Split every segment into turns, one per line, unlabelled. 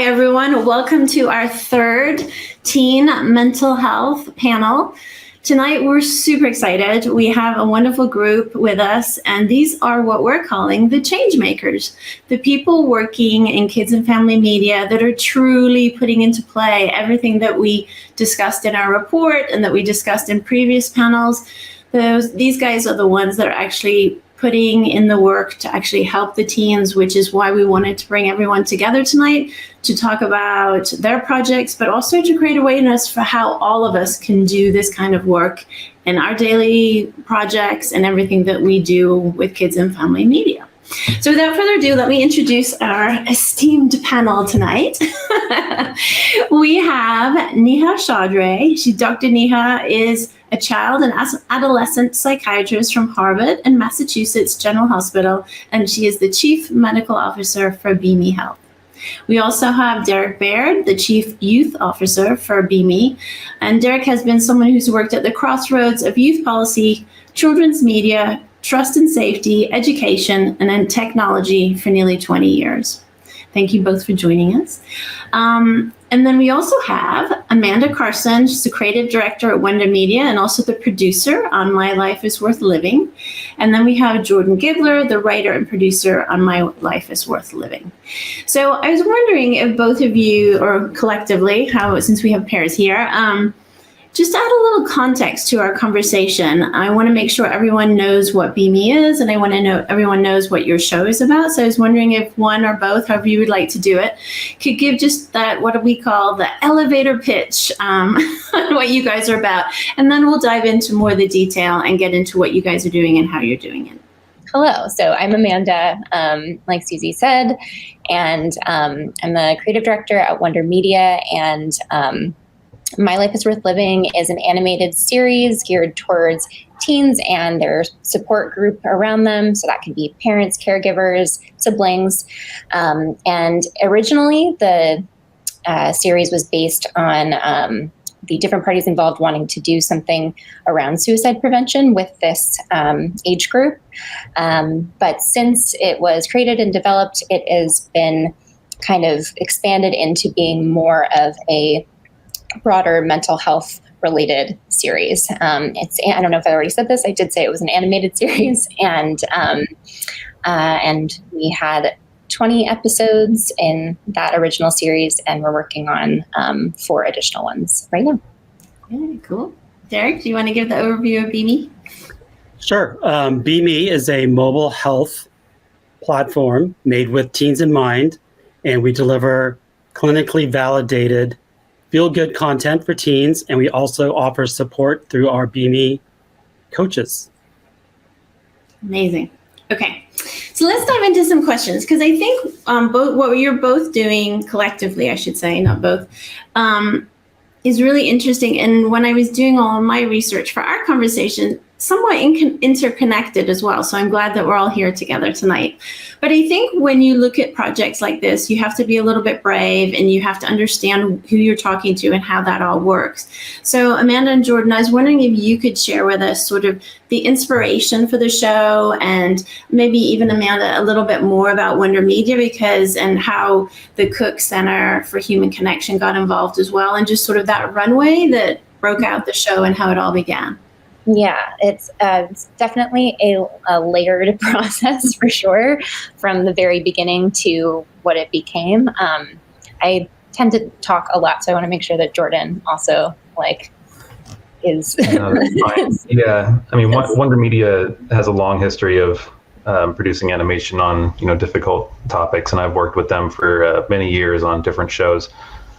everyone. Welcome to our third teen mental health panel. Tonight, we're super excited. We have a wonderful group with us, and these are what we're calling the Changemakers, the people working in kids and family media that are truly putting into play everything that we discussed in our report and that we discussed in previous panels. These guys are the ones that are actually putting in the work to actually help the teens, which is why we wanted to bring everyone together tonight to talk about their projects, but also to create awareness for how all of us can do this kind of work in our daily projects and everything that we do with kids and family media. So without further ado, let me introduce our esteemed panel tonight. We have Neha Chaudhary. Dr. Neha is a child and adolescent psychiatrist from Harvard and Massachusetts General Hospital, and she is the Chief Medical Officer for BeMe Health. We also have Derek Baird, the Chief Youth Officer for BeMe, and Derek has been someone who's worked at the crossroads of youth policy, children's media, trust and safety, education, and then technology for nearly 20 years. Thank you both for joining us. And then we also have Amanda Carson. She's the creative director at Wonder Media and also the producer on My Life is Worth Living. And then we have Jordan Gibler, the writer and producer on My Life is Worth Living. So I was wondering if both of you, or collectively, since we have pairs here, just add a little context to our conversation. I want to make sure everyone knows what BeMe is, and I want to know everyone knows what your show is about. So I was wondering if one or both, however you would like to do it, could give just that, what do we call the elevator pitch on what you guys are about. And then we'll dive into more of the detail and get into what you guys are doing and how you're doing it.
Hello, so I'm Amanda, like Susie said, and I'm the creative director at Wonder Media, and My Life is Worth Living is an animated series geared towards teens and their support group around them. So that can be parents, caregivers, siblings. And originally, the series was based on the different parties involved wanting to do something around suicide prevention with this age group. But since it was created and developed, it has been kind of expanded into being more of a broader mental health related series. I don't know if I already said this. I did say it was an animated series, and we had 20 episodes in that original series, and we're working on 4 additional ones right now.
Very cool. Derek, do you want to give the overview of BeMe?
Sure. BeMe is a mobile health platform made with teens in mind, and we deliver clinically validated feel-good content for teens, and we also offer support through our BeMe coaches.
Amazing. Okay, so let's dive into some questions, because I think what you're both doing collectively, I should say, not both, is really interesting. And when I was doing all of my research for our conversation, somewhat interconnected as well. So I'm glad that we're all here together tonight. But I think when you look at projects like this, you have to be a little bit brave, and you have to understand who you're talking to and how that all works. So Amanda and Jordan, I was wondering if you could share with us sort of the inspiration for the show, and maybe even Amanda, a little bit more about Wonder Media and how the Cook Center for Human Connection got involved as well, and just sort of that runway that broke out the show and how it all began.
Yeah, it's definitely a layered process for sure, from the very beginning to what it became. I tend to talk a lot, so I want to make sure that Jordan also is.
Yeah, I mean, Wonder Media has a long history of producing animation on difficult topics, and I've worked with them for many years on different shows.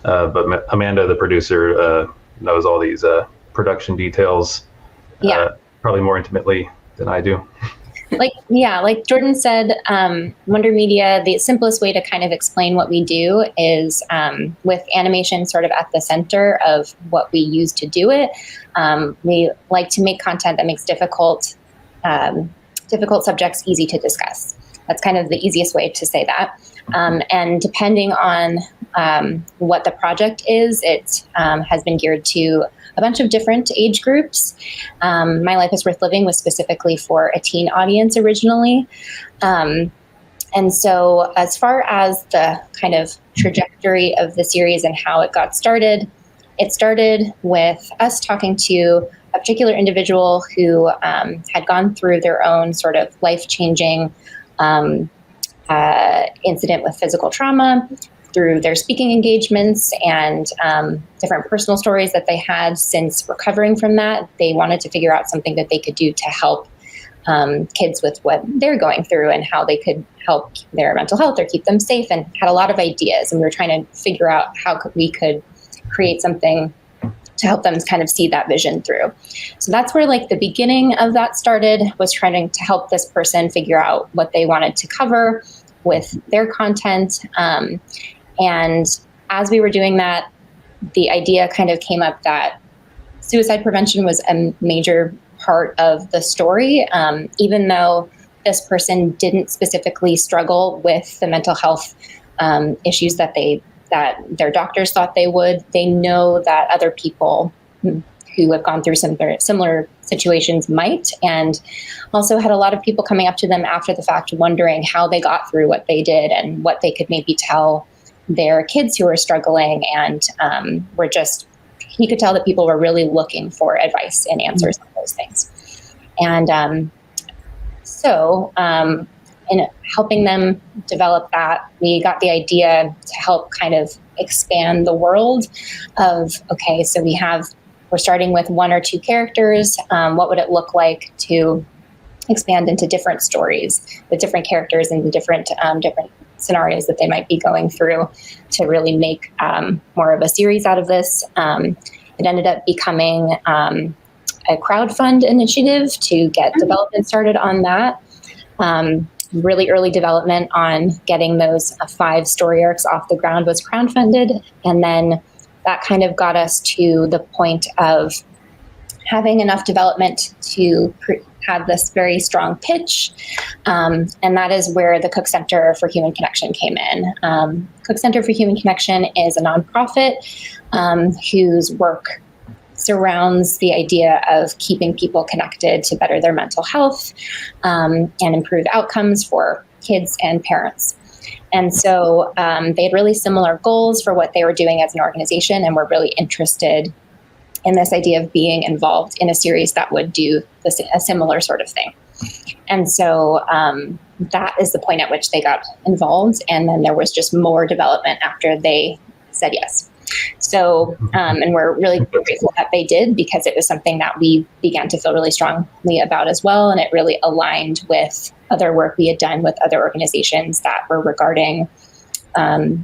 But Amanda, the producer, knows all these production details.
Yeah.
Probably more intimately than I do.
Like Jordan said, Wonder Media, the simplest way to kind of explain what we do is with animation sort of at the center of what we use to do it. We like to make content that makes difficult subjects easy to discuss. That's kind of the easiest way to say that. And depending on what the project is, it has been geared to a bunch of different age groups. My Life is Worth Living was specifically for a teen audience originally. And so as far as the kind of trajectory of the series and how it started with us talking to a particular individual who had gone through their own sort of life-changing incident with physical trauma through their speaking engagements and different personal stories that they had since recovering from that. They wanted to figure out something that they could do to help kids with what they're going through and how they could help their mental health or keep them safe, and had a lot of ideas. And we were trying to figure out how we could create something to help them kind of see that vision through. So that's where like the beginning of that started, was trying to help this person figure out what they wanted to cover with their content. And as we were doing that, the idea kind of came up that suicide prevention was a major part of the story, even though this person didn't specifically struggle with the mental health issues that their doctors thought they would. They know that other people who have gone through similar situations might, and also had a lot of people coming up to them after the fact wondering how they got through what they did and what they could maybe tell their kids who are struggling. And he could tell that people were really looking for advice and answers on those things. And so in helping them develop that, we got the idea to help kind of expand the world of, okay, so we're starting with 1 or 2 characters. What would it look like to expand into different stories with different characters and the different scenarios that they might be going through to really make more of a series out of this. It ended up becoming a crowdfund initiative to get development started on that. Really early development on getting those 5 story arcs off the ground was crowdfunded. And then that kind of got us to the point of having enough development to have this very strong pitch. And that is where the Cook Center for Human Connection came in. Cook Center for Human Connection is a nonprofit whose work surrounds the idea of keeping people connected to better their mental health and improve outcomes for kids and parents. And so they had really similar goals for what they were doing as an organization, and were really interested in this idea of being involved in a series that would do a similar sort of thing. And so that is the point at which they got involved. And then there was just more development after they said yes. So, and we're really grateful that they did, because it was something that we began to feel really strongly about as well. And it really aligned with other work we had done with other organizations that were regarding,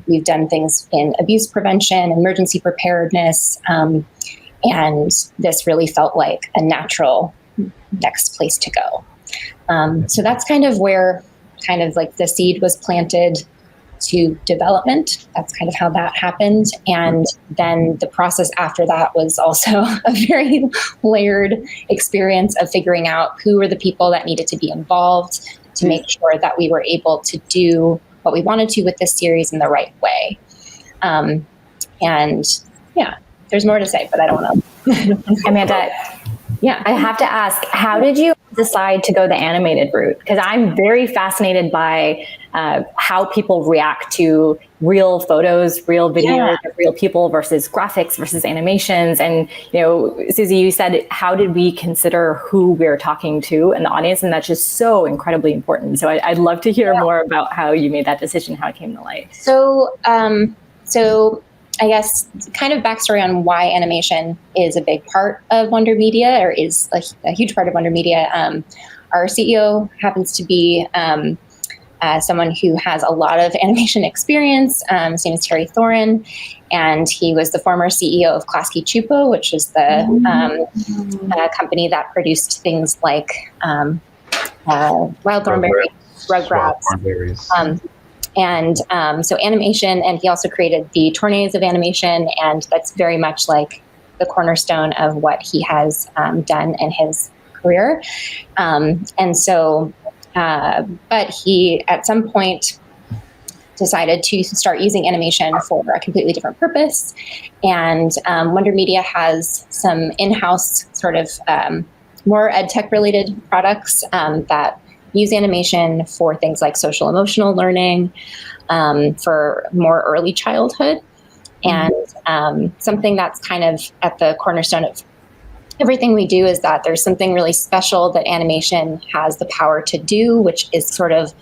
we've done things in abuse prevention, emergency preparedness, and this really felt like a natural next place to go. So that's kind of where kind of like the seed was planted to development. That's kind of how that happened. And then the process after that was also a very layered experience of figuring out who were the people that needed to be involved to make sure that we were able to do what we wanted to with this series in the right way. And yeah, there's more to say, but I don't want to.
Amanda,
Yeah,
I have to ask, how did you decide to go the animated route? Because I'm very fascinated by how people react to real photos, real videos, real people versus graphics versus animations. And, you know, Susie, you said, how did we consider who we're talking to in the audience? And that's just so incredibly important. So I'd love to hear more about how you made that decision, how it came to light. So
I guess kind of backstory on why animation is a big part of Wonder Media, or is a huge part of Wonder Media. Our CEO happens to be someone who has a lot of animation experience. His name is Terry Thorin, and he was the former CEO of Klasky Csupo, which is the company that produced things like Wild Thornberry, Rugrats. So animation, and he also created the Portrays of animation, and that's very much like the cornerstone of what he has done in his career. But he, at some point, decided to start using animation for a completely different purpose. And Wonder Media has some in-house sort of more ed tech related products that use animation for things like social emotional learning, for more early childhood. And something that's kind of at the cornerstone of everything we do is that there's something really special that animation has the power to do, which is sort of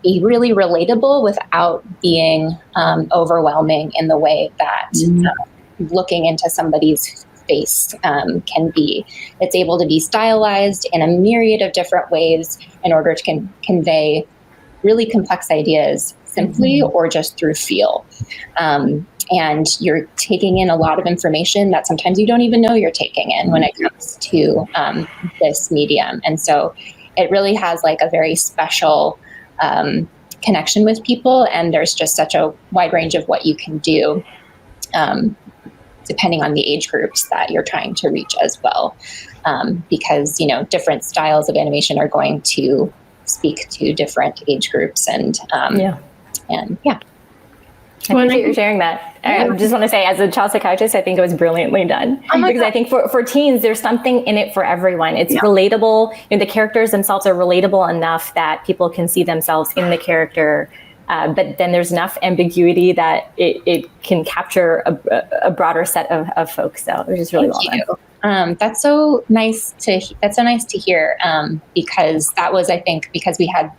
be really relatable without being overwhelming in the way that looking into somebody's face can be. It's able to be stylized in a myriad of different ways in order to convey really complex ideas simply or just through feel. And you're taking in a lot of information that sometimes you don't even know you're taking in when it comes to this medium. And so it really has like a very special connection with people. And there's just such a wide range of what you can do, depending on the age groups that you're trying to reach as well. Because, different styles of animation are going to speak to different age groups and yeah.
I appreciate you sharing that. I just want to say, as a child psychiatrist, I think it was brilliantly done. Because I think for teens, there's something in it for everyone. It's relatable. The characters themselves are relatable enough that people can see themselves in the character. But then there's enough ambiguity that it can capture a broader set of folks. So it was just really well done.
That's so nice to hear. Because that was, I think, because we had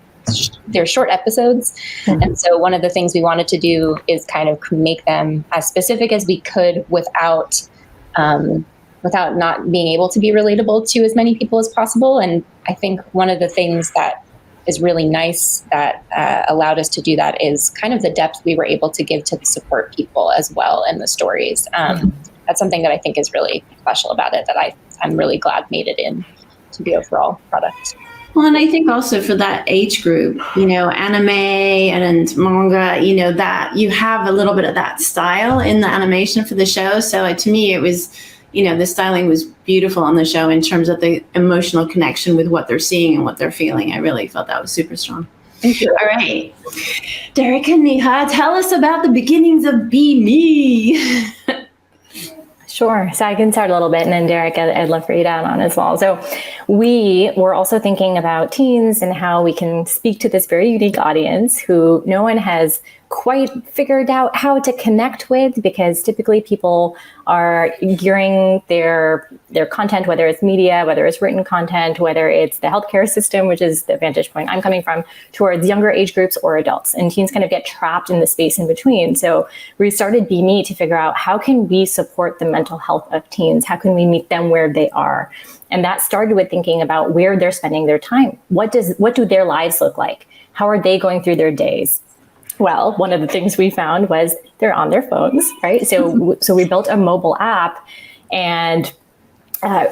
they're short episodes. And so one of the things we wanted to do is kind of make them as specific as we could without not being able to be relatable to as many people as possible. And I think one of the things that is really nice that allowed us to do that is kind of the depth we were able to give to the support people as well in the stories. That's something that I think is really special about it, that I'm really glad made it in to the overall product.
Well, and I think also for that age group, anime and manga, that you have a little bit of that style in the animation for the show. So to me, it was, the styling was beautiful on the show in terms of the emotional connection with what they're seeing and what they're feeling. I really felt that was super strong.
Thank you.
All right. Derek and Neha, tell us about the beginnings of BeMe.
Sure. So I can start a little bit, and then Derek, I'd love for you to add on as well. So we were also thinking about teens and how we can speak to this very unique audience who no one has quite figured out how to connect with, because typically people are gearing their content, whether it's media, whether it's written content, whether it's the healthcare system, which is the vantage point I'm coming from, towards younger age groups or adults. And teens kind of get trapped in the space in between. So we started BeMe to figure out how can we support the mental health of teens? How can we meet them where they are? And that started with thinking about where they're spending their time. What do their lives look like? How are they going through their days? Well, one of the things we found was they're on their phones, right? So we built a mobile app, and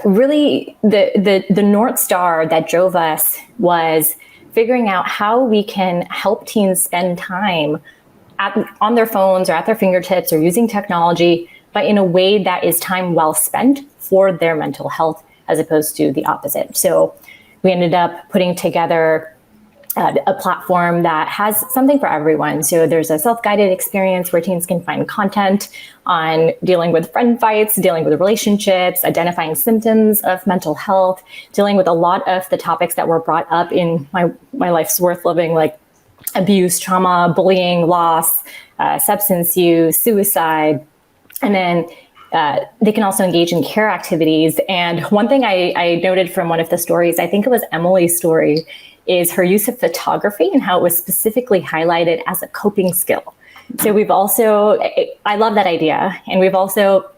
really the North Star that drove us was figuring out how we can help teens spend time on their phones or at their fingertips or using technology, but in a way that is time well spent for their mental health, as opposed to the opposite. So we ended up putting together a platform that has something for everyone. So there's a self-guided experience where teens can find content on dealing with friend fights, dealing with relationships, identifying symptoms of mental health, dealing with a lot of the topics that were brought up in my life's worth living, like abuse, trauma, bullying, loss, substance use, suicide. And then they can also engage in care activities. And one thing I noted from one of the stories, I think it was Emily's story, is her use of photography and how it was specifically highlighted as a coping skill. So we've also, I love that idea. And we've also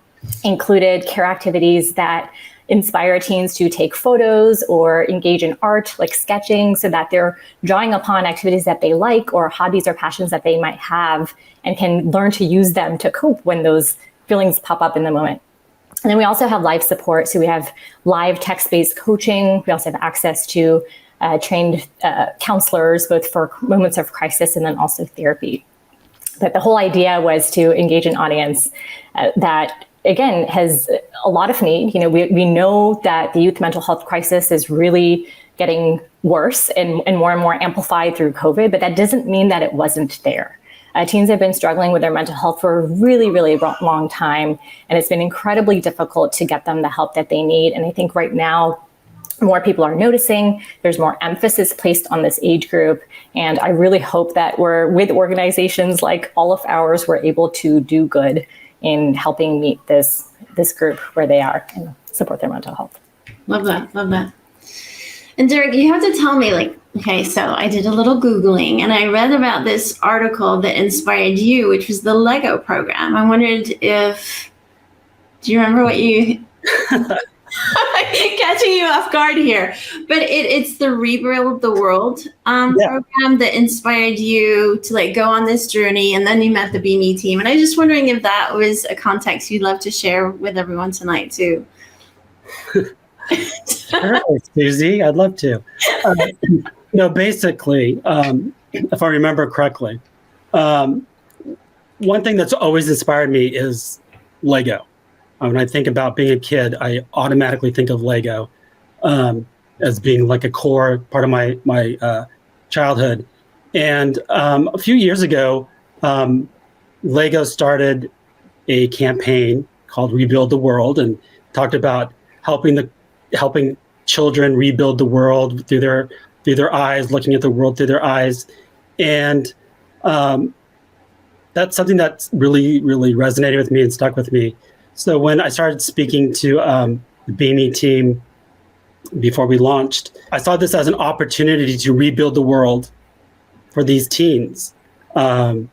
included care activities that inspire teens to take photos or engage in art, like sketching, so that they're drawing upon activities that they like or hobbies or passions that they might have, and can learn to use them to cope when those feelings pop up in the moment. And then we also have live support. So we have live text-based coaching. We also have access to trained counselors, both for moments of crisis and then also therapy. But the whole idea was to engage an audience that, again, has a lot of need. We know that the youth mental health crisis is really getting worse and more amplified through COVID, but that doesn't mean that it wasn't there. Teens have been struggling with their mental health for a really, really long time, and it's been incredibly difficult to get them the help that they need. And I think right now, more people are noticing. There's more emphasis placed on this age group. And I really hope that with organizations like all of ours, we're able to do good in helping meet this group where they are and support their mental health.
Love that. Love that. And Derek, you have to tell me, okay, so I did a little Googling and I read about this article that inspired you, which was the Lego program. I wondered do you remember what you, catching you off guard here, but it's the Rebuild the World program that inspired you to go on this journey. And then you met the BeMe team. And I was just wondering if that was a context you'd love to share with everyone tonight too.
Sure, Susie, I'd love to. Basically, if I remember correctly, one thing that's always inspired me is Lego. When I think about being a kid, I automatically think of Lego as being like a core part of my childhood. And a few years ago, Lego started a campaign called Rebuild the World and talked about helping children rebuild the world through their eyes, looking at the world through their eyes. And that's something that's really, really resonated with me and stuck with me. So when I started speaking to the BeMe team before we launched, I saw this as an opportunity to rebuild the world for these teens. Since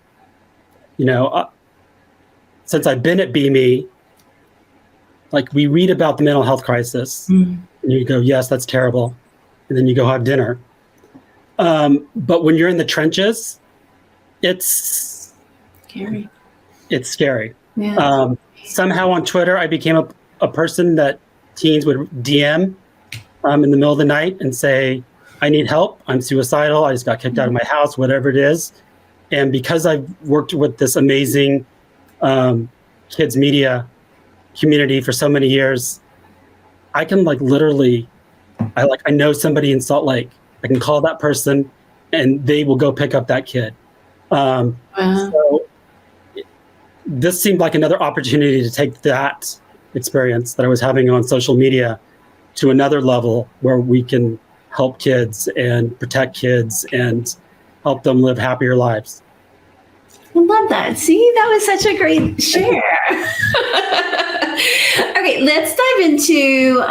I've been at BeMe, we read about the mental health crisis, and you go, yes, that's terrible. And then you go have dinner. But when you're in the trenches, it's scary. It's scary. Yeah. Somehow on Twitter, I became a person that teens would DM in the middle of the night and say, I need help. I'm suicidal. I just got kicked out of my house, whatever it is. And because I've worked with this amazing kids media community for so many years, I can literally, I know somebody in Salt Lake. I can call that person and they will go pick up that kid. So this seemed like another opportunity to take that experience that I was having on social media to another level where we can help kids and protect kids and help them live happier lives.
I love that. See, that was such a great share. Okay, let's dive into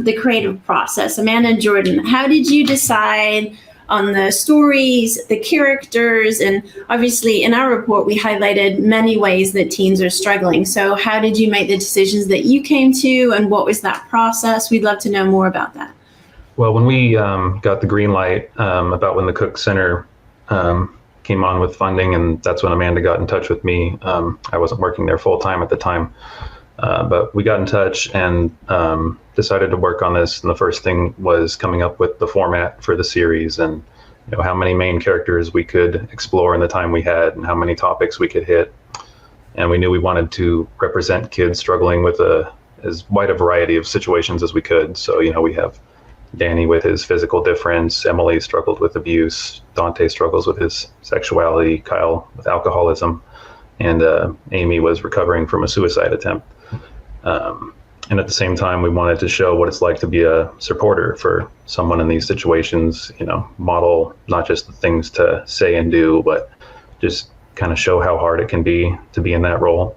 the creative process. Amanda and Jordan, how did you decide on the stories, the characters, and obviously in our report, we highlighted many ways that teens are struggling. So how did you make the decisions that you came to, and what was that process? We'd love to know more about that.
Well, when we got the green light about when the Cook Center came on with funding, and that's when Amanda got in touch with me. I wasn't working there full time at the time, but we got in touch and decided to work on this. And the first thing was coming up with the format for the series and how many main characters we could explore in the time we had and how many topics we could hit. And we knew we wanted to represent kids struggling with as wide a variety of situations as we could. So, we have Danny with his physical difference, Emily struggled with abuse, Dante struggles with his sexuality, Kyle with alcoholism, and Amy was recovering from a suicide attempt. And at the same time, we wanted to show what it's like to be a supporter for someone in these situations, model not just the things to say and do, but just kind of show how hard it can be to be in that role.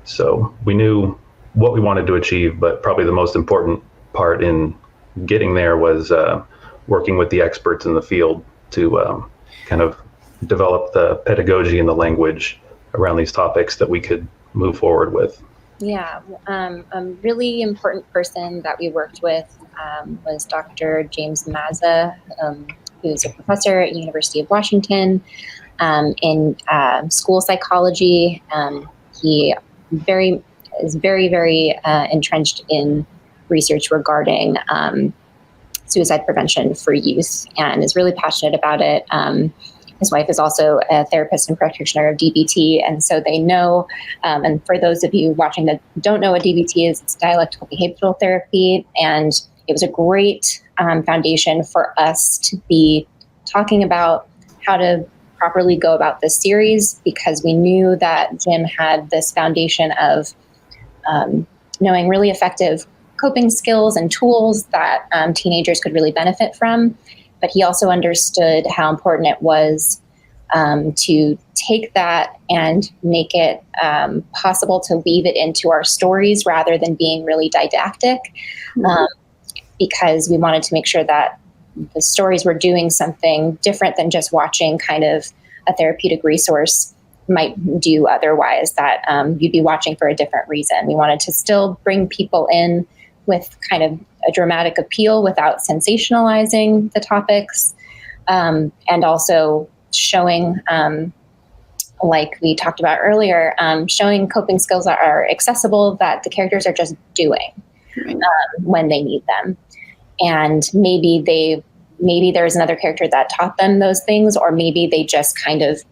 So we knew what we wanted to achieve, but probably the most important part in getting there was working with the experts in the field to kind of develop the pedagogy and the language around these topics that we could move forward with.
Yeah, a really important person that we worked with was Dr. James Mazza, who's a professor at University of Washington in school psychology. He is very, very entrenched in research regarding suicide prevention for youth and is really passionate about it. His wife is also a therapist and practitioner of DBT, and so they know, and for those of you watching that don't know what DBT is, it's dialectical behavioral therapy, and it was a great foundation for us to be talking about how to properly go about this series, because we knew that Jim had this foundation of knowing really effective coping skills and tools that teenagers could really benefit from. But he also understood how important it was to take that and make it possible to weave it into our stories rather than being really didactic, because we wanted to make sure that the stories were doing something different than just watching kind of a therapeutic resource might do otherwise, that you'd be watching for a different reason. We wanted to still bring people in with kind of a dramatic appeal without sensationalizing the topics, and also showing, like we talked about earlier, showing coping skills that are accessible, that the characters are just doing when they need them. And maybe there's another character that taught them those things, or maybe they just kind of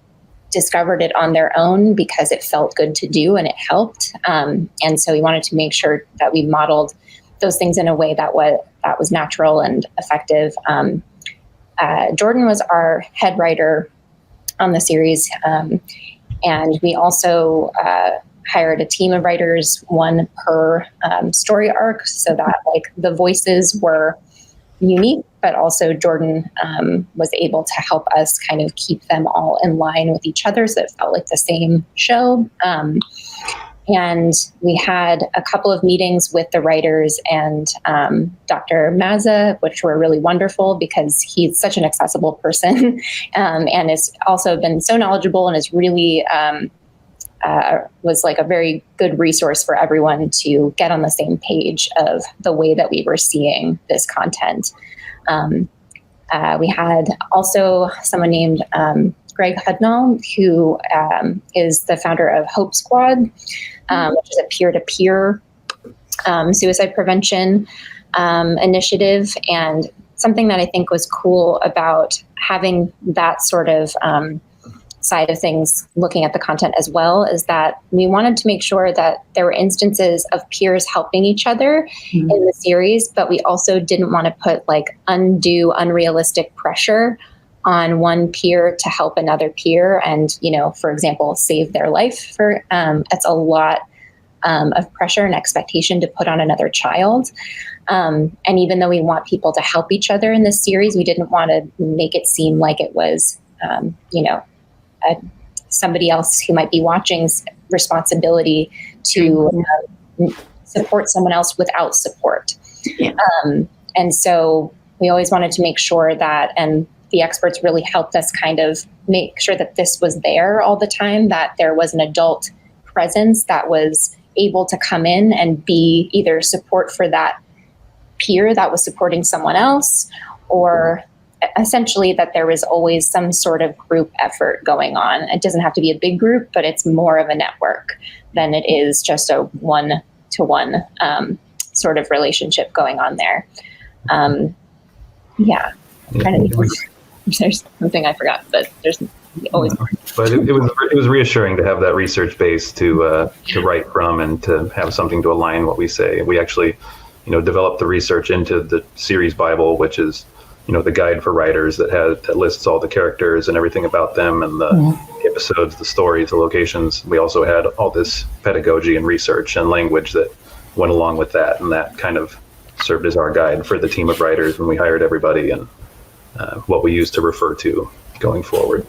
discovered it on their own because it felt good to do and it helped. And so we wanted to make sure that we modeled those things in a way that was natural and effective. Jordan was our head writer on the series. And we also hired a team of writers, one per story arc, so that like the voices were unique, but also Jordan was able to help us kind of keep them all in line with each other, so it felt like the same show. And we had a couple of meetings with the writers and Dr. Mazza, which were really wonderful because he's such an accessible person and has also been so knowledgeable and is really was like a very good resource for everyone to get on the same page of the way that we were seeing this content. We had also someone named Greg Hudnall, who is the founder of Hope Squad, which is a peer-to-peer suicide prevention initiative. And something that I think was cool about having that sort of side of things, looking at the content as well, is that we wanted to make sure that there were instances of peers helping each other in the series, but we also didn't want to put like undue, unrealistic pressure on one peer to help another peer and, you know, for example, save their life. That's a lot of pressure and expectation to put on another child. And even though we want people to help each other in this series, we didn't want to make it seem like it was, somebody else who might be watching's responsibility to support someone else without support. Yeah. And so we always wanted to make sure that, and the experts really helped us kind of make sure that this was there all the time, that there was an adult presence that was able to come in and be either support for that peer that was supporting someone else, or essentially that there was always some sort of group effort going on. It doesn't have to be a big group, but it's more of a network than it is just a one-to-one sort of relationship going on there. There's something I forgot, but there's always more.
But it was reassuring to have that research base to write from and to have something to align what we say. We actually, developed the research into the series Bible, which is the guide for writers that lists all the characters and everything about them and the episodes, the stories, the locations. We also had all this pedagogy and research and language that went along with that, and that kind of served as our guide for the team of writers when we hired everybody, and what we used to refer to going forward.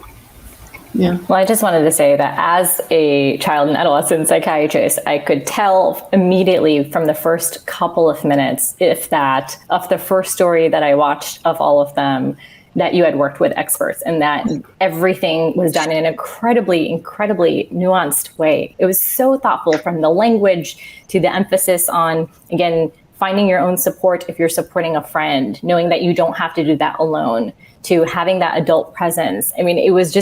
Yeah. Well, I just wanted to say that as a child and adolescent psychiatrist, I could tell immediately from the first couple of minutes, if that, of the first story that I watched of all of them, that you had worked with experts and that everything was done in an incredibly nuanced way. It was so thoughtful, from the language to the emphasis on, again, finding your own support if you're supporting a friend, knowing that you don't have to do that alone, to having that adult presence. I mean, it was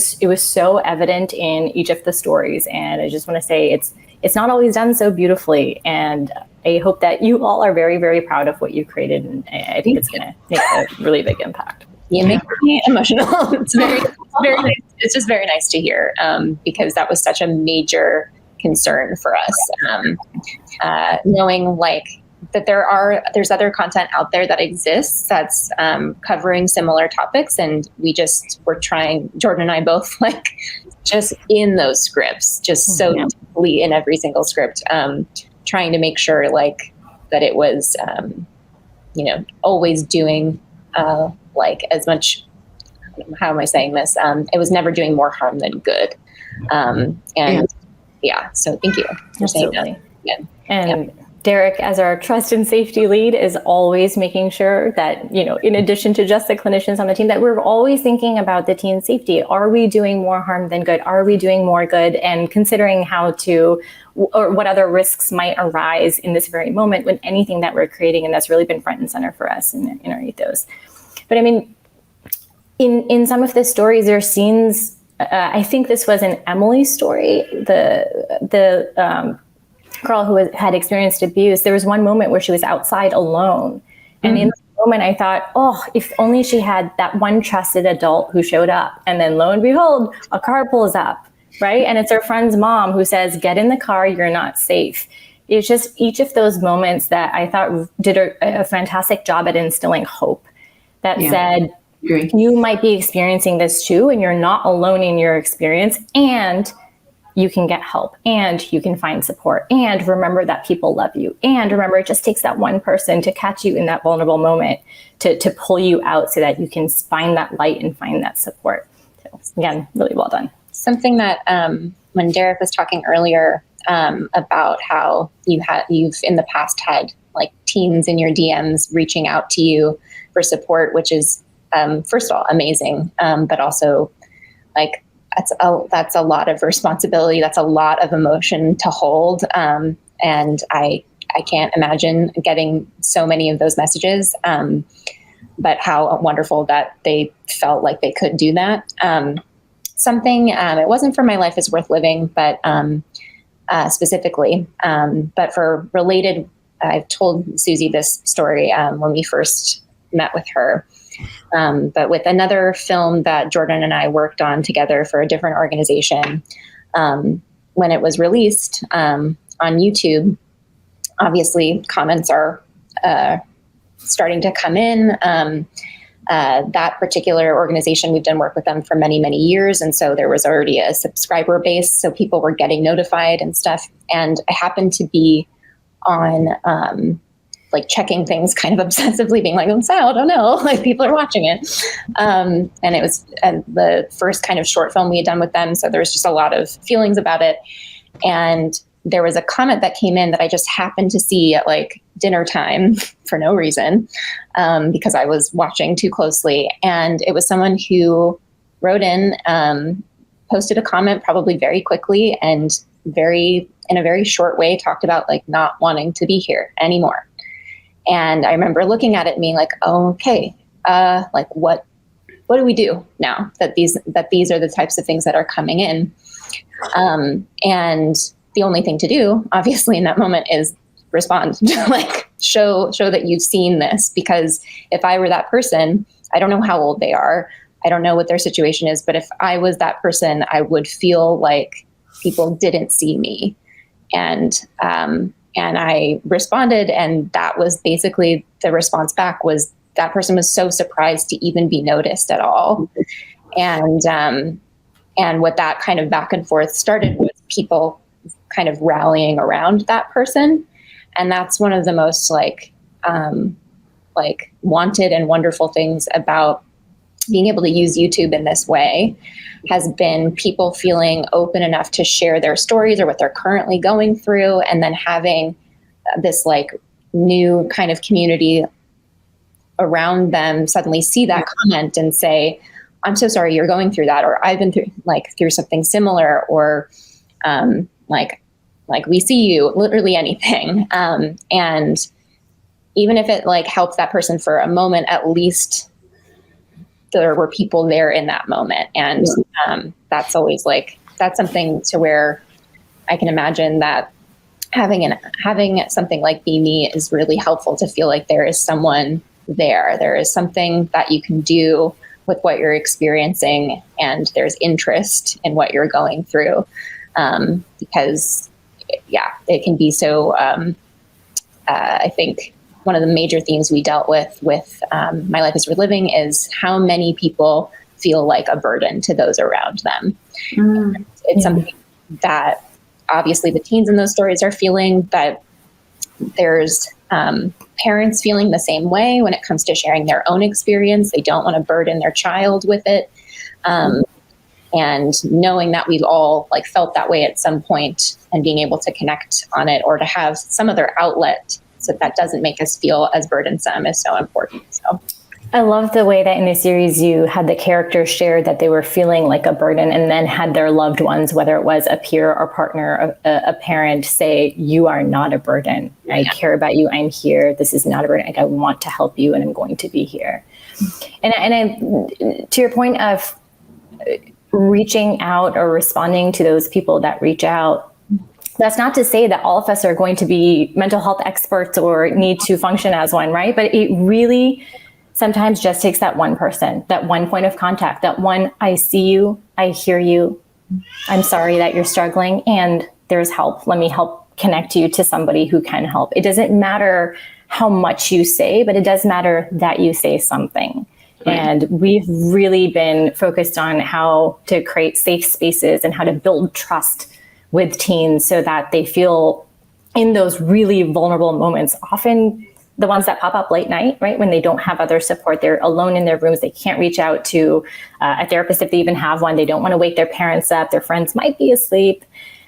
so evident in each of the stories. And I just want to say it's not always done so beautifully. And I hope that you all are very, very proud of what you created. And I think it's going to make a really big impact.
You make me emotional. It's very nice. It's just very nice to hear, because that was such a major concern for us. Knowing that there's other content out there that exists that's covering similar topics, and we just were trying, Jordan and I both, just in those scripts, just so deeply in every single script, trying to make sure that it was, always doing like as much, how am I saying this? It was never doing more harm than good. So thank you for saying that. Yeah.
And Derek, as our trust and safety lead, is always making sure that, in addition to just the clinicians on the team, that we're always thinking about the teen safety. Are we doing more harm than good? Are we doing more good? And considering how to, or what other risks might arise in this very moment when anything that we're creating, and that's really been front and center for us in our ethos. But I mean, in some of the stories, there are scenes, I think this was an Emily story, the girl who had experienced abuse. There was one moment where she was outside alone. And in that moment, I thought, oh, if only she had that one trusted adult who showed up. And then lo and behold, a car pulls up, right? And it's her friend's mom who says, get in the car, you're not safe. It's just each of those moments that I thought did a fantastic job at instilling hope. That said, you might be experiencing this too, and you're not alone in your experience, and you can get help, and you can find support, and remember that people love you, and remember it just takes that one person to catch you in that vulnerable moment to pull you out so that you can find that light and find that support. So again, really well done.
Something that when Derek was talking earlier about how you've in the past had like teens in your DMs reaching out to you for support, which is first of all amazing, but also like that's a lot of responsibility. That's a lot of emotion to hold. And I can't imagine getting so many of those messages. But how wonderful that they felt like they could do that. Something, it wasn't for My Life is Worth Living, but specifically, but for related, I've told Susie this story when we first met with her. But with another film that Jordan and I worked on together for a different organization, when it was released on YouTube, obviously comments are starting to come in. That particular organization, we've done work with them for many, many years. And so there was already a subscriber base. So people were getting notified and stuff. And I happened to be on like checking things kind of obsessively, being like, oh no, like people are watching it. And it was the first kind of short film we had done with them. So there was just a lot of feelings about it. And there was a comment that came in that I just happened to see at like dinner time for no reason, because I was watching too closely. And it was someone who wrote in, posted a comment probably very quickly and in a very short way, talked about like not wanting to be here anymore. And I remember looking at it and being like, oh, okay, like what do we do now that these are the types of things that are coming in? And the only thing to do, obviously, in that moment is respond, like show that you've seen this. Because if I were that person, I don't know how old they are, I don't know what their situation is, but if I was that person, I would feel like people didn't see me. And I responded, and that was basically the response back was that person was so surprised to even be noticed at all. And what that kind of back and forth started was people kind of rallying around that person. And that's one of the most like wanted and wonderful things about being able to use YouTube in this way has been people feeling open enough to share their stories or what they're currently going through, and then having this like new kind of community around them suddenly see that comment and say, I'm so sorry you're going through that, or I've been through something similar, or like we see you, literally anything. And even if it like helps that person for a moment, at least there were people there in that moment. And that's always that's something to where I can imagine that having something like BeMe is really helpful to feel like there is someone there. There is something that you can do with what you're experiencing, and there's interest in what you're going through. Because it can be so, I think one of the major themes we dealt with My Life is Worth Living is how many people feel like a burden to those around them. It's something that obviously the teens in those stories are feeling, but there's parents feeling the same way when it comes to sharing their own experience. They don't want to burden their child with it. And knowing that we've all like felt that way at some point and being able to connect on it or to have some other outlet so that doesn't make us feel as burdensome is so important. So
I love the way that in the series you had the characters share that they were feeling like a burden and then had their loved ones, whether it was a peer or partner, a parent, say, you are not a burden. I care about you. I'm here. This is not a burden. Like, I want to help you and I'm going to be here. And I, to your point of reaching out or responding to those people that reach out, that's not to say that all of us are going to be mental health experts or need to function as one, right? But it really sometimes just takes that one person, that one point of contact, that one, I see you, I hear you, I'm sorry that you're struggling, and there's help. Let me help connect you to somebody who can help. It doesn't matter how much you say, but it does matter that you say something. Right. And we've really been focused on how to create safe spaces and how to build trust with teens so that they feel in those really vulnerable moments, often the ones that pop up late night, right? When they don't have other support, they're alone in their rooms. They can't reach out to a therapist if they even have one. They don't want to wake their parents up. Their friends might be asleep.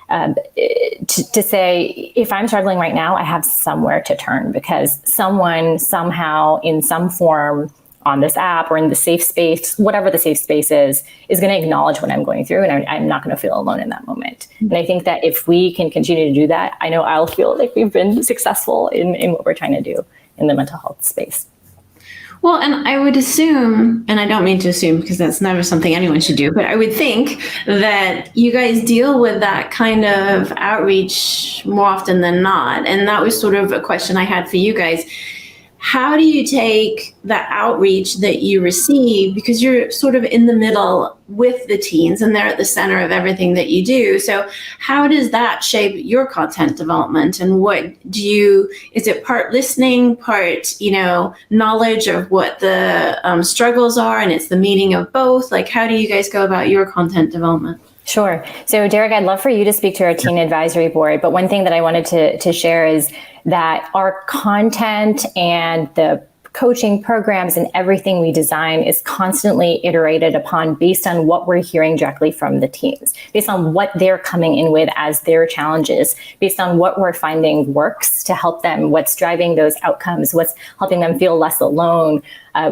To say, if I'm struggling right now, I have somewhere to turn because someone somehow in some form on this app or in the safe space, whatever the safe space is going to acknowledge what I'm going through, and I'm not going to feel alone in that moment. And I think that if we can continue to do that, I know I'll feel like we've been successful in what we're trying to do in the mental health space.
Well, and I would assume, and I don't mean to assume because that's never something anyone should do, but I would think that you guys deal with that kind of outreach more often than not. And that was sort of a question I had for you guys. How do you take the outreach that you receive, because you're sort of in the middle with the teens and they're at the center of everything that you do? So how does that shape your content development? And is it part listening, part, knowledge of what the struggles are, and it's the meeting of both? Like, how do you guys go about your content development?
Sure. So Derek, I'd love for you to speak to our teen advisory board, but one thing that I wanted to share is that our content and the coaching programs and everything we design is constantly iterated upon based on what we're hearing directly from the teams, based on what they're coming in with as their challenges, based on what we're finding works to help them, what's driving those outcomes, what's helping them feel less alone.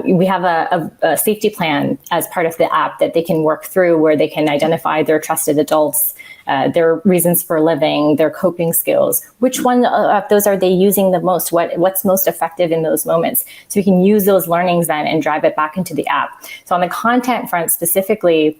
We have a safety plan as part of the app that they can work through where they can identify their trusted adults, their reasons for living, their coping skills. Which one of those are they using the most? What's most effective in those moments? So we can use those learnings then and drive it back into the app. So on the content front specifically,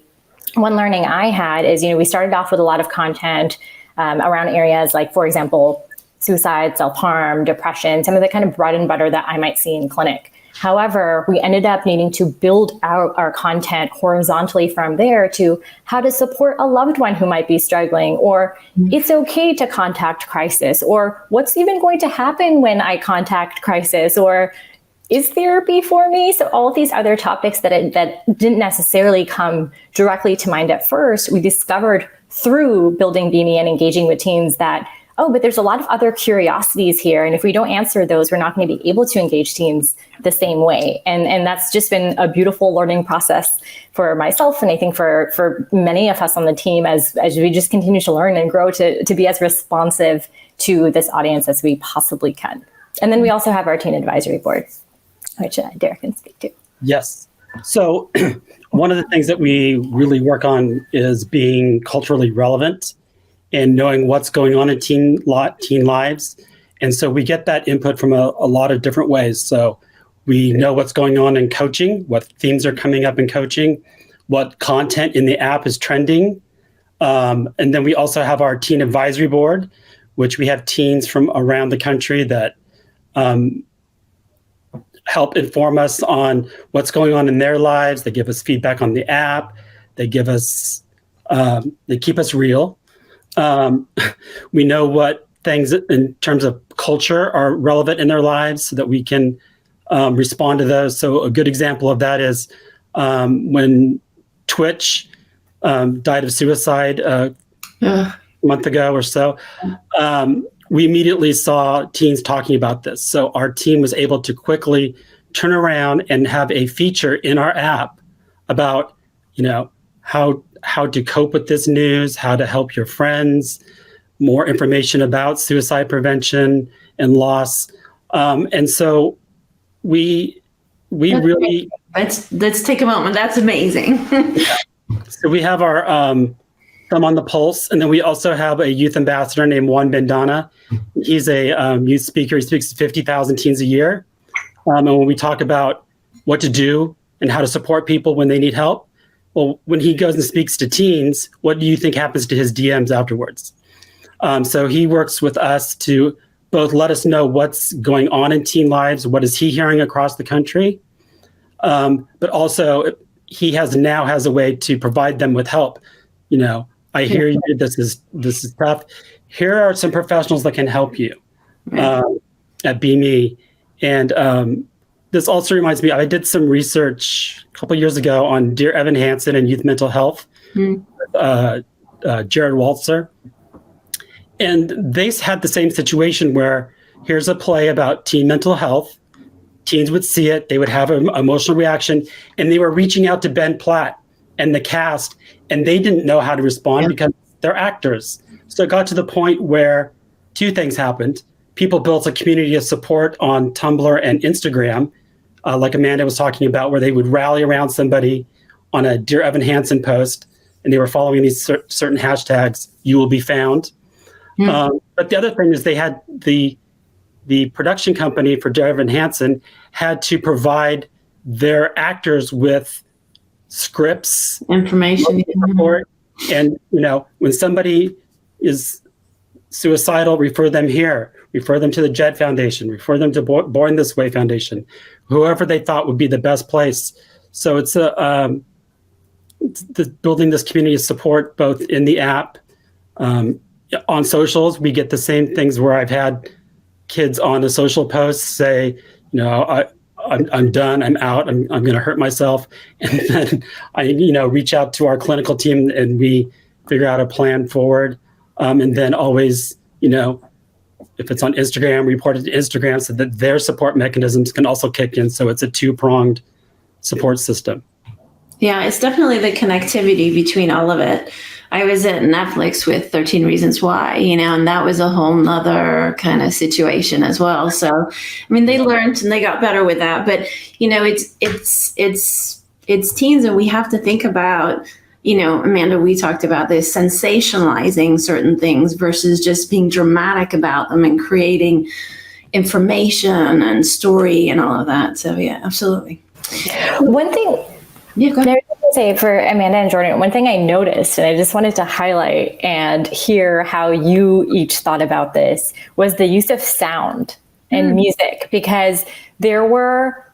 one learning I had is, we started off with a lot of content around areas like, for example, suicide, self-harm, depression, some of the kind of bread and butter that I might see in clinic. However, we ended up needing to build our content horizontally from there to how to support a loved one who might be struggling, or it's okay to contact crisis, or what's even going to happen when I contact crisis, or is therapy for me? So all of these other topics that didn't necessarily come directly to mind at first, we discovered through building BeMe and engaging with teens that, but there's a lot of other curiosities here. And if we don't answer those, we're not going to be able to engage teens the same way. And that's just been a beautiful learning process for myself. And I think for many of us on the team as we just continue to learn and grow to be as responsive to this audience as we possibly can. And then we also have our teen advisory board, which Derek can speak to.
Yes. So one of the things that we really work on is being culturally relevant and knowing what's going on in teen lives. And so we get that input from a lot of different ways. So we know what's going on in coaching, what themes are coming up in coaching, what content in the app is trending. And then we also have our teen advisory board, which we have teens from around the country that help inform us on what's going on in their lives. They give us feedback on the app. They give us, they keep us real. We know what things in terms of culture are relevant in their lives so that we can respond to those. So a good example of that is when Twitch died of suicide a month ago or so, we immediately saw teens talking about this. So our team was able to quickly turn around and have a feature in our app about, how to cope with this news, how to help your friends, more information about suicide prevention and loss. And so we really...
Let's take a moment. That's amazing.
So we have our thumb on the pulse, and then we also have a youth ambassador named Juan Bendana. He's a youth speaker. He speaks to 50,000 teens a year. And when we talk about what to do and how to support people when they need help, well, when he goes and speaks to teens, what do you think happens to his DMs afterwards? So he works with us to both let us know what's going on in teen lives, what is he hearing across the country, but also he now has a way to provide them with help. I hear you, this is tough. Here are some professionals that can help you at BeMe. And this also reminds me, I did some research a couple years ago on Dear Evan Hansen and youth mental health, with, Jared Waltzer. And they had the same situation where here's a play about teen mental health. Teens would see it, they would have an emotional reaction, and they were reaching out to Ben Platt and the cast, and they didn't know how to respond because they're actors. So it got to the point where two things happened. People built a community of support on Tumblr and Instagram, like Amanda was talking about, where they would rally around somebody on a Dear Evan Hansen post, and they were following these certain hashtags, you will be found. But the other thing is they had the production company for Dear Evan Hansen had to provide their actors with scripts,
information,
report, and when somebody is suicidal, refer them here, refer them to the Jed Foundation, refer them to Born This Way Foundation, whoever they thought would be the best place. So it's building this community of support both in the app, on socials. We get the same things where I've had kids on a social post say, I'm done, I'm out, I'm going to hurt myself. And then I, reach out to our clinical team and we figure out a plan forward. And then always, if it's on Instagram, report it to Instagram so that their support mechanisms can also kick in. So it's a two-pronged support system.
Yeah, it's definitely the connectivity between all of it. I was at Netflix with 13 Reasons Why, and that was a whole nother kind of situation as well. So, they learned and they got better with that. But, it's teens, and we have to think about, Amanda, we talked about this, sensationalizing certain things versus just being dramatic about them and creating information and story and all of that. So, yeah, absolutely.
One thing.
Yeah, go ahead.
I was going to say for Amanda and Jordan, one thing I noticed, and I just wanted to highlight and hear how you each thought about this, was the use of sound and music, because there were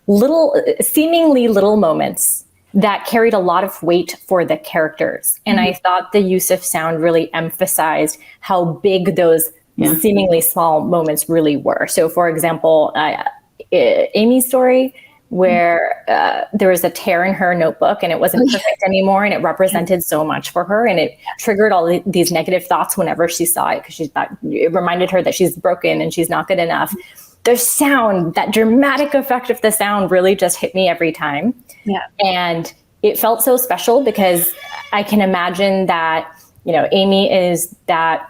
seemingly little moments that carried a lot of weight for the characters. And I thought the use of sound really emphasized how big those seemingly small moments really were. So for example, Amy's story, where there was a tear in her notebook and it wasn't perfect anymore, and it represented so much for her, and it triggered all these negative thoughts whenever she saw it, because it reminded her that she's broken and she's not good enough. The sound, that dramatic effect of the sound really just hit me every time. Yeah. And it felt so special because I can imagine that, Amy is that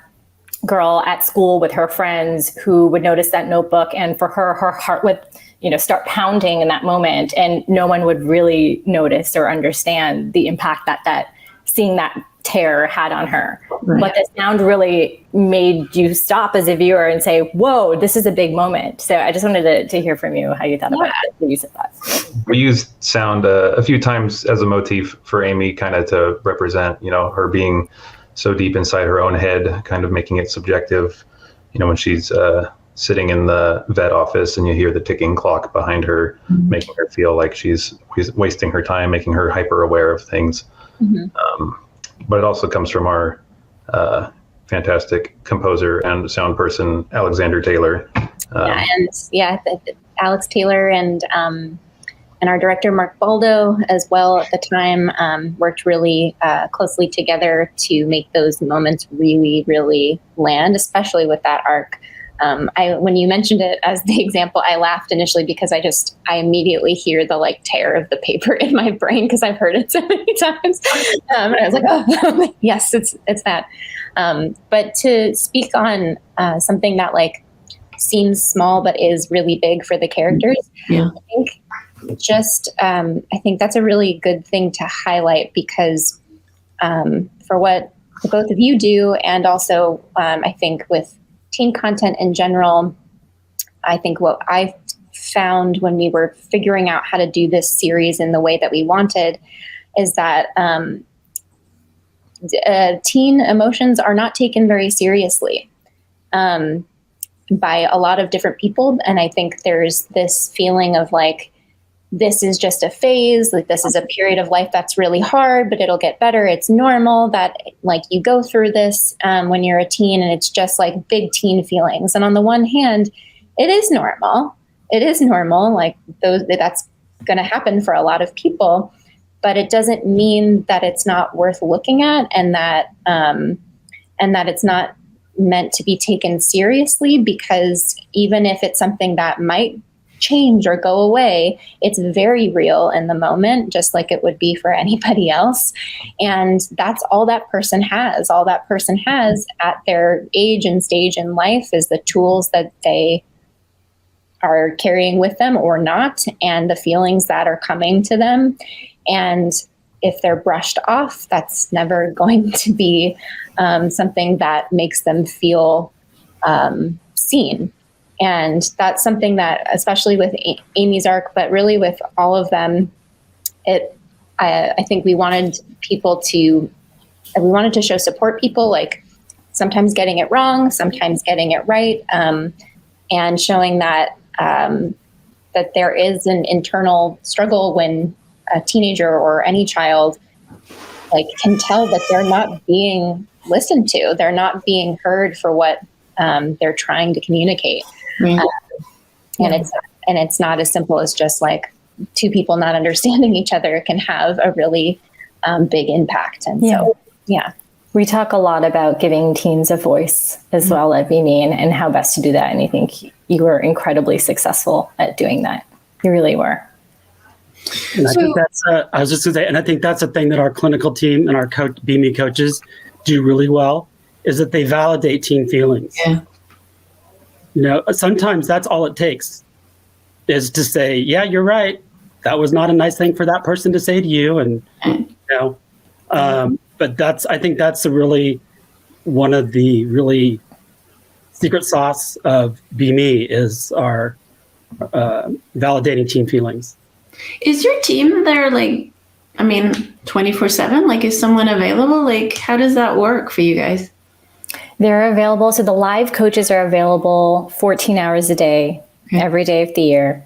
girl at school with her friends who would notice that notebook, and for her heart would start pounding in that moment, and no one would really notice or understand the impact that seeing that tear had on her. Right. But the sound really made you stop as a viewer and say, whoa, this is a big moment. So I just wanted to hear from you how you thought about the use of that.
We used sound a few times as a motif for Amy, kind of to represent, her being so deep inside her own head, kind of making it subjective, when she's sitting in the vet office and you hear the ticking clock behind her, making her feel like she's wasting her time, making her hyper aware of things. But it also comes from our fantastic composer and sound person, Alexander Taylor.
Alex Taylor and our director, Mark Baldo, as well at the time, worked really closely together to make those moments really, really land, especially with that arc When you mentioned it as the example, I laughed initially because I immediately hear the like tear of the paper in my brain because I've heard it so many times. And I was like, oh, yes, it's that. But to speak on something that like seems small but is really big for the characters, I think that's a really good thing to highlight because for what both of you do, and also I think with teen content in general, I think what I found when we were figuring out how to do this series in the way that we wanted is that teen emotions are not taken very seriously by a lot of different people. And I think there's this feeling of like, this is just a phase, like this is a period of life that's really hard, but it'll get better. It's normal that like you go through this when you're a teen, and it's just like big teen feelings. And on the one hand, it is normal. It is normal. Like that's going to happen for a lot of people, but it doesn't mean that it's not worth looking at, and that it's not meant to be taken seriously, because even if it's something that might change or go away, it's very real in the moment, just like it would be for anybody else. And that's all that person has. All that person has at their age and stage in life is the tools that they are carrying with them or not, and the feelings that are coming to them. And if they're brushed off, that's never going to be something that makes them feel seen. And that's something that, especially with Amy's arc, but really with all of them, I think we wanted to show support people, like sometimes getting it wrong, sometimes getting it right, and showing that that there is an internal struggle when a teenager or any child like can tell that they're not being listened to, they're not being heard for what they're trying to communicate. And it's not as simple as just like two people not understanding each other. It can have a really big impact. And so,
we talk a lot about giving teens a voice as well at BeMe and how best to do that. And I think you were incredibly successful at doing that. You really were.
And I think that's, I was just going to say, and I think that's a thing that our clinical team and our BeMe coaches do really well, is that they validate teen feelings.
Yeah.
You know, sometimes that's all it takes is to say, yeah, you're right. That was not a nice thing for that person to say to you. And, you know, but I think that's one of the really secret sauce of BeMe is our validating teen feelings.
Is your team there, 24/7? Like, is someone available? Like, how does that work for you guys?
They're available. So the live coaches are available 14 hours a day, every day of the year.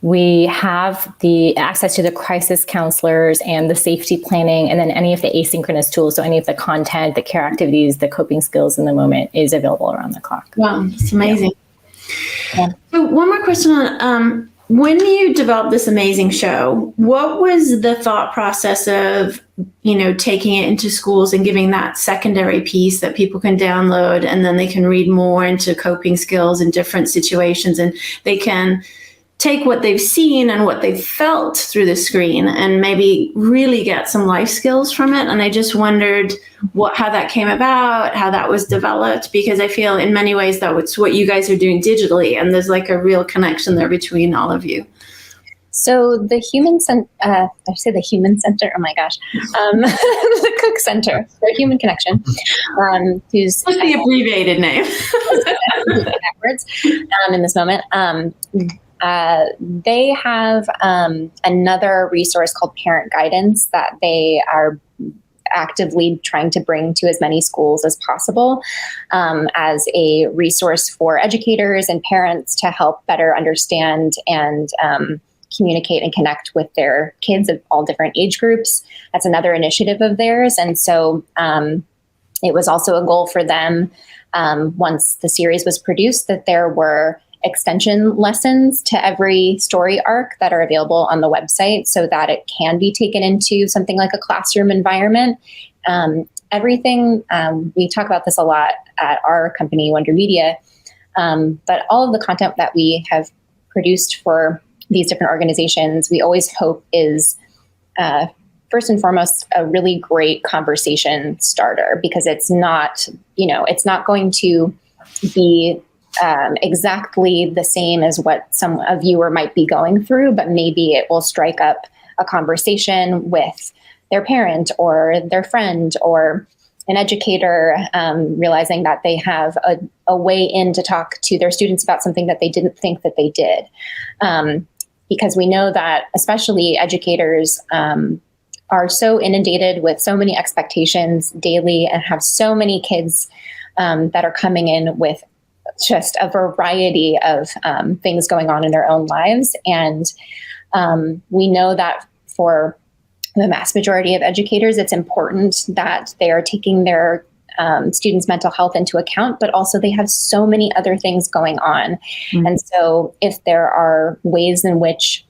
We have the access to the crisis counselors and the safety planning, and then any of the asynchronous tools. So any of the content, the care activities, the coping skills in the moment is available around the clock.
Wow, it's amazing.
Yeah.
So one more question on, when you developed this amazing show, what was the thought process of, taking it into schools and giving that secondary piece that people can download, and then they can read more into coping skills in different situations, and they can take what they've seen and what they've felt through the screen and maybe really get some life skills from it? And I just wondered how that came about, how that was developed, because I feel in many ways that it's what you guys are doing digitally, and there's like a real connection there between all of you.
So the Human Center, oh my gosh, the Cook Center for Human Connection, who's
the abbreviated name
backwards in this moment. They have another resource called Parent Guidance that they are actively trying to bring to as many schools as possible as a resource for educators and parents to help better understand and communicate and connect with their kids of all different age groups. That's another initiative of theirs. And so it was also a goal for them once the series was produced that there were extension lessons to every story arc that are available on the website so that it can be taken into something like a classroom environment. Everything, we talk about this a lot at our company, Wonder Media, But all of the content that we have produced for these different organizations, we always hope is first and foremost a really great conversation starter, because it's not, it's not going to be exactly the same as what a viewer might be going through, but maybe it will strike up a conversation with their parent or their friend or an educator, realizing that they have a way in to talk to their students about something that they didn't think that they did. Because we know that especially educators are so inundated with so many expectations daily and have so many kids that are coming in with just a variety of things going on in their own lives. And we know that for the vast majority of educators, it's important that they are taking their students' mental health into account, but also they have so many other things going on. Mm-hmm. And so if there are ways in which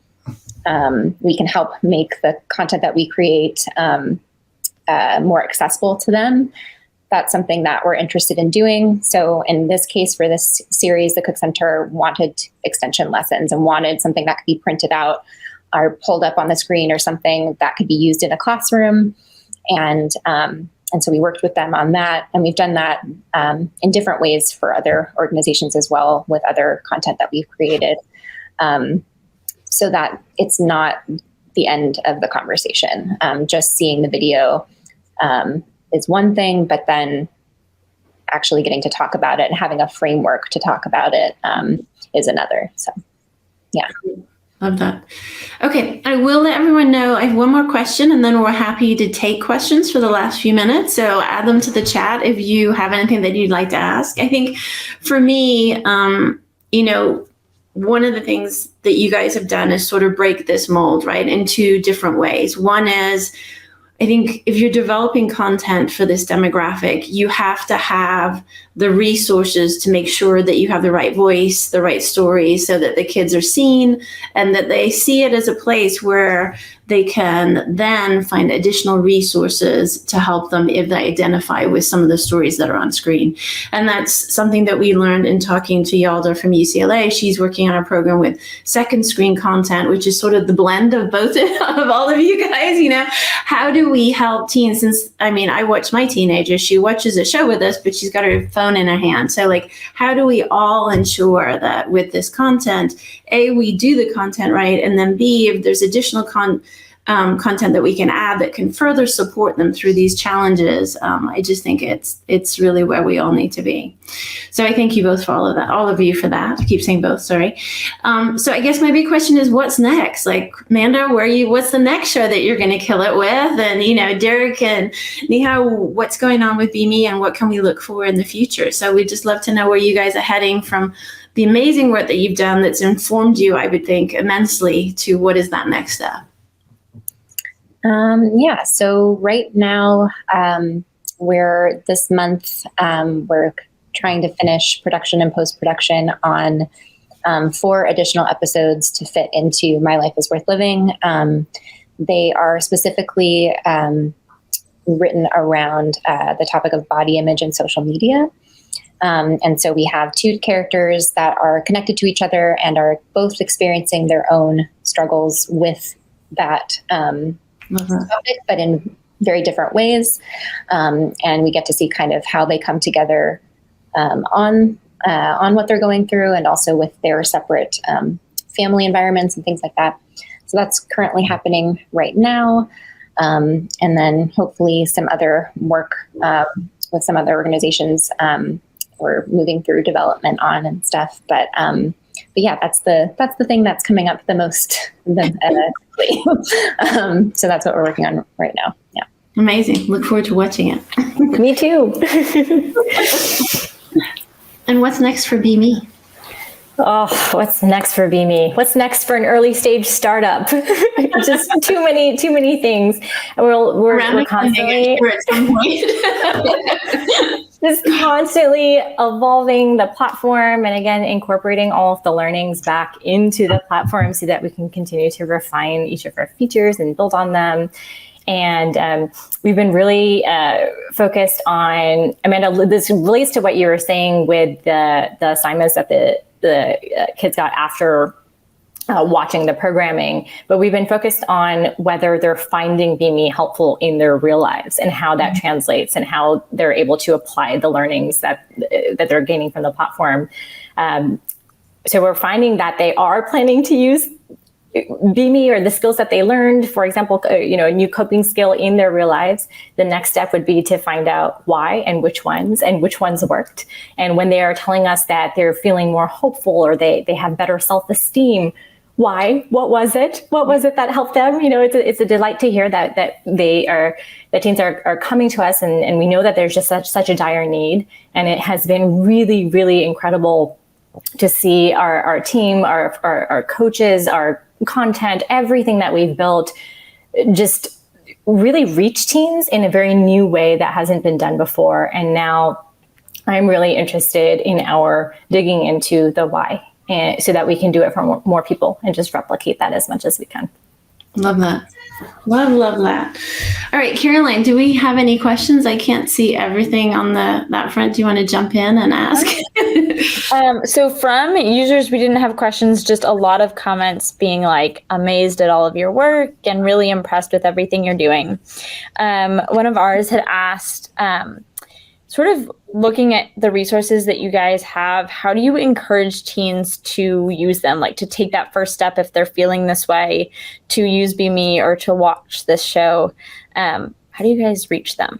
we can help make the content that we create more accessible to them, that's something that we're interested in doing. So in this case, for this series, the Cook Center wanted extension lessons and wanted something that could be printed out or pulled up on the screen or something that could be used in a classroom. And so we worked with them on that. And we've done that in different ways for other organizations as well, with other content that we've created, so that it's not the end of the conversation. Just seeing the video is one thing, but then actually getting to talk about it and having a framework to talk about it is another. So, yeah.
Love that. Okay, I will let everyone know I have one more question, and then we're happy to take questions for the last few minutes. So add them to the chat if you have anything that you'd like to ask. I think for me, one of the things that you guys have done is sort of break this mold, right, in two different ways. One is, I think if you're developing content for this demographic, you have to have the resources to make sure that you have the right voice, the right story, so that the kids are seen and that they see it as a place where they can then find additional resources to help them if they identify with some of the stories that are on screen. And that's something that we learned in talking to Chaudhary from UCLA. She's working on a program with second screen content, which is sort of the blend of both of all of you guys. How do we help teens? Since, I watch my teenager, she watches a show with us, but she's got her phone in her hand. So how do we all ensure that with this content, A, we do the content right, and then B, if there's additional content that we can add that can further support them through these challenges, I just think it's really where we all need to be. So I thank you both for all of that, all of you for that. I keep saying both, sorry. So I guess my big question is, what's next? Amanda, what's the next show that you're going to kill it with? And, Derek and Neha, what's going on with BeMe and what can we look for in the future? So we'd just love to know where you guys are heading from the amazing work that you've done that's informed you, I would think, immensely, to what is that next step?
So right now, we're this month, we're trying to finish production and post-production on 4 additional episodes to fit into My Life is Worth Living. They are specifically written around the topic of body image and social media. And so we have 2 characters that are connected to each other and are both experiencing their own struggles with that topic, but in very different ways. And we get to see kind of how they come together on what they're going through, and also with their separate family environments and things like that. So that's currently happening right now. And then hopefully some other work with some other organizations we're moving through development on and stuff. But yeah, that's the thing that's coming up the most quickly. So that's what we're working on right now. Yeah.
Amazing. Look forward to watching it.
Me too.
And what's next for BeMe?
Oh, what's next for BeMe? What's next for an early stage startup? Just too many things. And we're constantly
at some point.
just constantly evolving the platform, and again, incorporating all of the learnings back into the platform so that we can continue to refine each of our features and build on them. And we've been really focused on, Amanda, this relates to what you were saying with the assignments that the kids got after watching the programming, but we've been focused on whether they're finding BeMe helpful in their real lives and how that translates and how they're able to apply the learnings that they're gaining from the platform. So we're finding that they are planning to use BeMe or the skills that they learned, for example, a new coping skill in their real lives. The next step would be to find out why and which ones worked. And when they are telling us that they're feeling more hopeful or they have better self-esteem, why? What was it? What was it that helped them? It's a delight to hear that teens are coming to us, and we know that there's just such a dire need. And it has been really, really incredible to see our team, our coaches, our content, everything that we've built just really reach teens in a very new way that hasn't been done before. And now I'm really interested in our digging into the why, and so that we can do it for more people and just replicate that as much as we can.
Love that. Love that. All right, Caroline, do we have any questions? I can't see everything on that front. Do you want to jump in and ask?
So from users, we didn't have questions, just a lot of comments being like amazed at all of your work and really impressed with everything you're doing. One of ours had asked, sort of looking at the resources that you guys have, how do you encourage teens to use them, like to take that first step if they're feeling this way, to use BeMe or to watch this show? How do you guys reach them?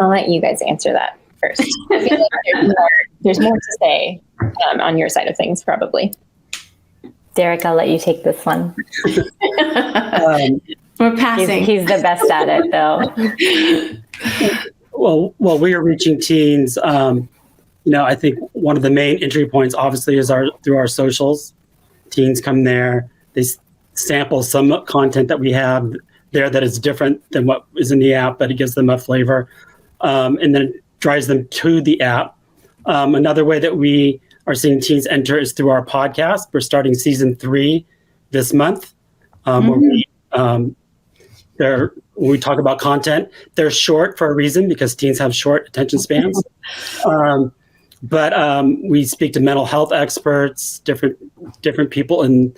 I'll let you guys answer that first. I feel like there's more to say on your side of things, probably.
Derek, I'll let you take this one.
We're passing.
He's the best at it, though.
Well, we are reaching teens. I think one of the main entry points, obviously, is through our socials. Teens come there, they sample some content that we have there that is different than what is in the app, but it gives them a flavor, and then it drives them to the app. Another way that we are seeing teens enter is through our podcast. We're starting season 3 this month, where when we talk about content, they're short for a reason because teens have short attention spans. But we speak to mental health experts, different people in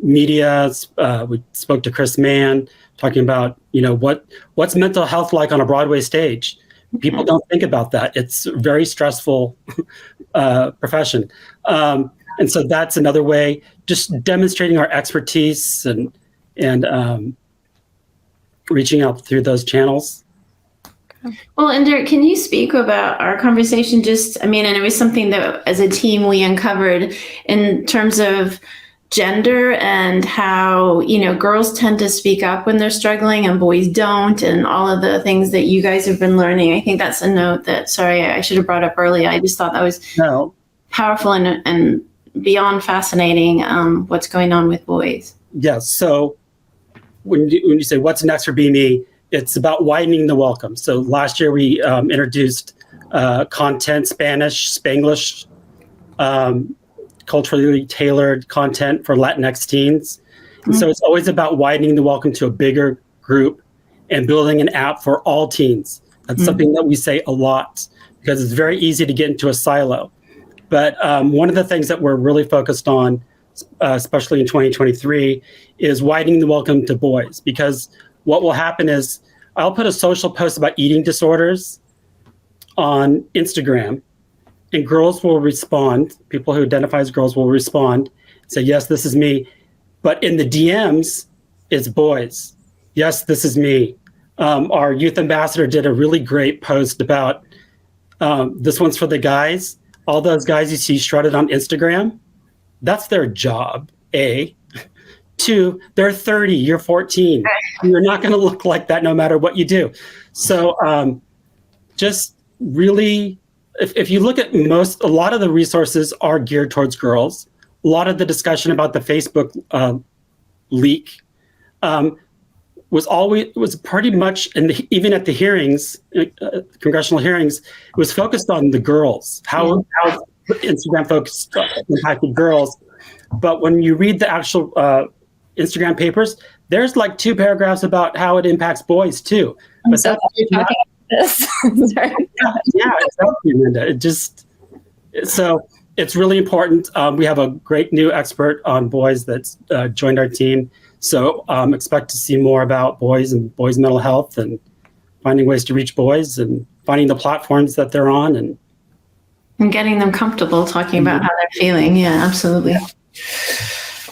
media. We spoke to Chris Mann talking about, what's mental health like on a Broadway stage. People don't think about that. It's a very stressful profession. And so that's another way, just demonstrating our expertise and reaching out through those channels.
Well, and Derek, can you speak about our conversation? And it was something that as a team we uncovered in terms of gender and how, girls tend to speak up when they're struggling and boys don't, and all of the things that you guys have been learning. I think that's a note that, sorry, I should have brought up earlier. I just thought that was powerful and beyond fascinating, what's going on with boys.
Yes. So when you say what's next for BeMe, it's about widening the welcome. So last year we introduced content, Spanish, Spanglish, culturally tailored content for Latinx teens. And so it's always about widening the welcome to a bigger group and building an app for all teens. That's something that we say a lot because it's very easy to get into a silo. But one of the things that we're really focused on, especially in 2023, is widening the welcome to boys, because what will happen is I'll put a social post about eating disorders on Instagram, and girls will respond. People who identify as girls will respond, say, yes, this is me. But in the DMs, it's boys. Yes, this is me. Our youth ambassador did a really great post about this one's for the guys. All those guys you see strutted on Instagram, that's their job, A. 2, they're 30, you're 14. You're not going to look like that no matter what you do. So just really, if you look at a lot of the resources are geared towards girls. A lot of the discussion about the Facebook leak was pretty much, even at the hearings, congressional hearings, it was focused on the girls, how Instagram impacted girls. But when you read the actual Instagram papers, there's like 2 paragraphs about how it impacts boys too.
But so you're talking about this. Sorry.
Yeah, exactly, Linda. So it's really important. We have a great new expert on boys that's joined our team. So expect to see more about boys and boys' mental health and finding ways to reach boys and finding the platforms that they're on and
getting them comfortable talking about how they're feeling. Yeah, absolutely.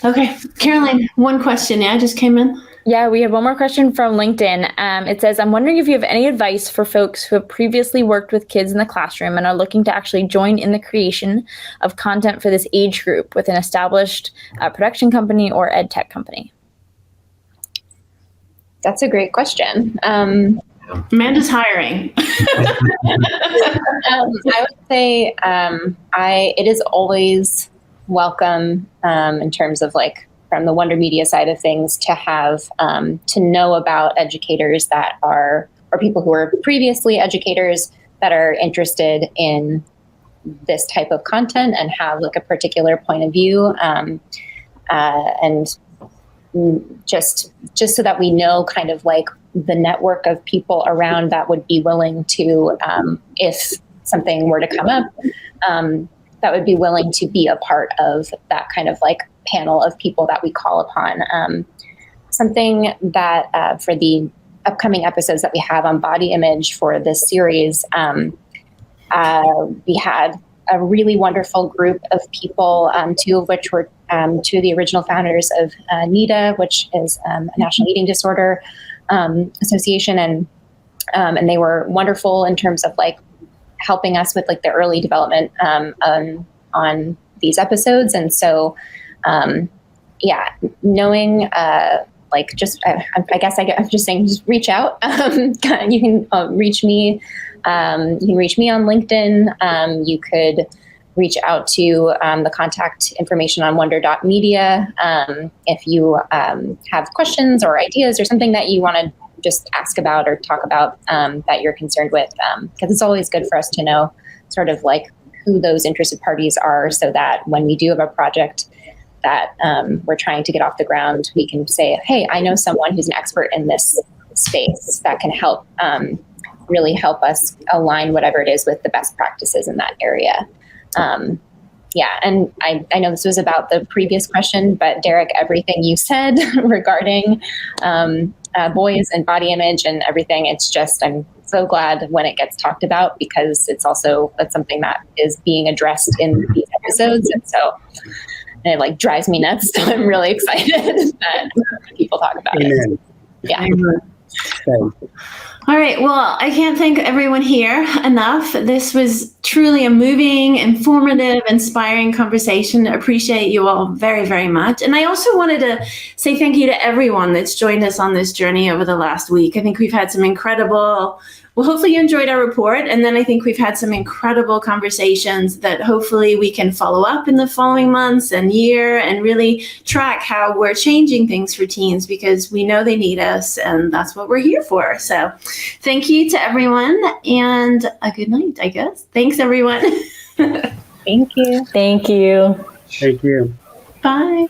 Okay, Caroline, one question. Yeah, just came in.
Yeah, we have one more question from LinkedIn. It says, I'm wondering if you have any advice for folks who have previously worked with kids in the classroom and are looking to actually join in the creation of content for this age group with an established production company or ed tech company.
That's a great question.
Amanda's hiring.
I would say it is always welcome in terms of like from the Wonder Media side of things to have to know about educators that are or people who are previously educators that are interested in this type of content and have like a particular point of view and just so that we know kind of like the network of people around that would be willing to if something were to come up that would be willing to be a part of that kind of like panel of people that we call upon. Something that for the upcoming episodes that we have on body image for this series, we had a really wonderful group of people, 2 of which were 2 of the original founders of NEDA, which is a National Eating Disorder Association, and they were wonderful in terms of like helping us with like the early development on these episodes. And so, knowing like just I guess I'm just saying just reach out. You can reach me. You can reach me on LinkedIn. You could reach out to the contact information on wonder.media if you have questions or ideas or something that you want to just ask about or talk about that you're concerned with, because it's always good for us to know sort of like who those interested parties are so that when we do have a project that we're trying to get off the ground, we can say, hey, I know someone who's an expert in this space that can help really help us align whatever it is with the best practices in that area. And I know this was about the previous question, but Derek, everything you said regarding boys and body image and everything, it's just, I'm so glad when it gets talked about because it's also, that's something that is being addressed in these episodes. And so it like drives me nuts. So I'm really excited that people talk about it. Yeah.
All right. Well, I can't thank everyone here enough. This was truly a moving, informative, inspiring conversation. Appreciate you all very, very much. And I also wanted to say thank you to everyone that's joined us on this journey over the last week. I think we've had some incredible, well, hopefully you enjoyed our report. And then I think we've had some incredible conversations that hopefully we can follow up in the following months and year and really track how we're changing things for teens because we know they need us and that's what we're here for. So thank you to everyone and a good night, I guess. Thanks, everyone.
Thank you.
Thank you.
Thank you.
Bye.